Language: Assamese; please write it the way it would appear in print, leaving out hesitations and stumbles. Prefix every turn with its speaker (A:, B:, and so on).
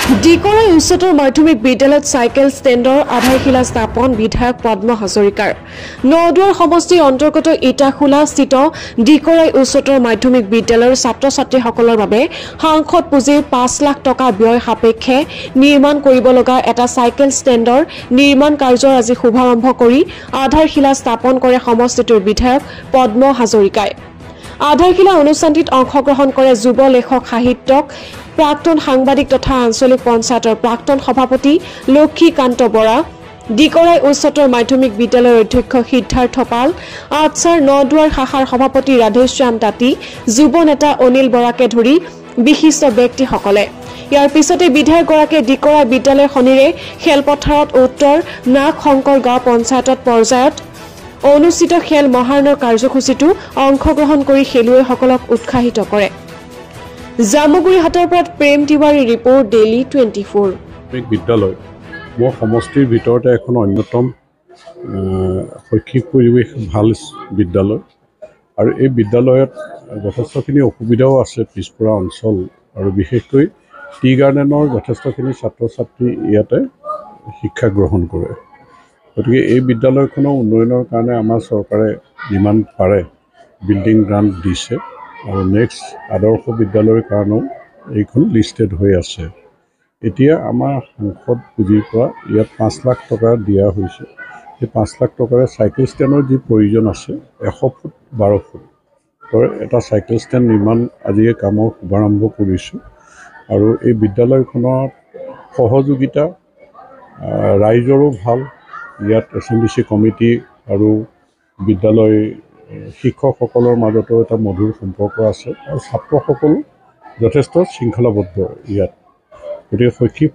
A: ডিকৰাই উচ্চতৰ মাধ্যমিক বিদ্যালয়ত চাইকেল ষ্টেণ্ডৰ আধাৰশিলা স্থাপন বিধায়ক পদ্ম হাজৰিকাৰ নদুৱাৰ সমষ্টিৰ অন্তৰ্গত ইটাখোলাস্থিত ডিকৰাই উচ্চতৰ মাধ্যমিক বিদ্যালয়ৰ ছাত্ৰ-ছাত্ৰীসকলৰ বাবে সাংসদ পুঁজিৰ 5 লাখ টকা ব্যয় সাপেক্ষে নিৰ্মাণ কৰিব লগা এটা চাইকেল ষ্টেণ্ডৰ নিৰ্মাণ কাৰ্যৰ আজি শুভাৰম্ভ কৰি আধাৰশিলা স্থাপন কৰে সমষ্টিটোৰ বিধায়ক পদ্ম হাজৰিকাই। আধাৰশিলা অনুষ্ঠানটিত অংশগ্ৰহণ কৰে যুৱ লেখক সাহিত্যক প্ৰাক্তন সাংবাদিক তথা আঞ্চলিক পঞ্চায়তৰ প্ৰাক্তন সভাপতি লক্ষীকান্ত বৰা, ডিকৰাই উচ্চতৰ মাধ্যমিক বিদ্যালয়ৰ অধ্যক্ষ সিদ্ধাৰ্থ পাল, আটছাৰ নদুৱাৰ শাখাৰ সভাপতি ৰাধেশ্যাম তাঁতী, যুৱ নেতা অনিল বৰাকে ধৰি বিশিষ্ট ব্যক্তিসকলে। ইয়াৰ পিছতে বিধায়কগৰাকীয়ে ডিকৰাই বিদ্যালয়খনিৰে খেলপথাৰত উত্তৰ নাগ শংকৰ গাঁও পঞ্চায়তত পৰ্যায়ত অনুষ্ঠিত খেল মহাৰণৰ কাৰ্যসূচীটো অংশগ্ৰহণ কৰি খেলুৱৈসকলক উৎসাহিত কৰে। জামুগুৰিহাটৰ পৰা প্ৰেম তিৱাৰী ৰিপৰ্ট ডেইলি 24।
B: বিদ্যালয় মোৰ সমষ্টিৰ ভিতৰতে এখন অন্যতম শৈক্ষিক পৰিৱেশ ভাল বিদ্যালয় আৰু এই বিদ্যালয়ত যথেষ্টখিনি অসুবিধাও আছে, পিছপৰা অঞ্চল আৰু বিশেষকৈ টি গাৰ্ডেনৰ যথেষ্টখিনি ছাত্ৰ ছাত্ৰী ইয়াতে শিক্ষা গ্ৰহণ কৰে। গতিকে এই বিদ্যালয়খনৰ উন্নয়নৰ কাৰণে আমাৰ চৰকাৰে যিমান পাৰে বিল্ডিং গ্ৰাণ্ট দিছে আৰু নেক্সট আদৰ্শ বিদ্যালয়ৰ কাৰণেও এইখন লিষ্টেড হৈ আছে। এতিয়া আমাৰ সাংসদ পুঁজিৰ পৰা ইয়াত 5 লাখ টকা দিয়া হৈছে। সেই 5 লাখ টকাৰে চাইকেল ষ্টেণ্ডৰ যি প্ৰয়োজন আছে 100 ফুট 12 ফুটৰ এটা চাইকেল ষ্টেণ্ড নিৰ্মাণ আজিয়ে কামৰ শুভাৰম্ভ কৰিছোঁ আৰু এই বিদ্যালয়খনত সহযোগিতা ৰাইজৰো ভাল। ইয়াত SMDC কমিটি আৰু বিদ্যালয় শিক্ষকসকলৰ মাজতো এটা মধুৰ সম্পৰ্ক আছে আৰু ছাত্ৰসকলো যথেষ্ট শৃংখলাবদ্ধ ইয়াত। গতিকে শৈক্ষিক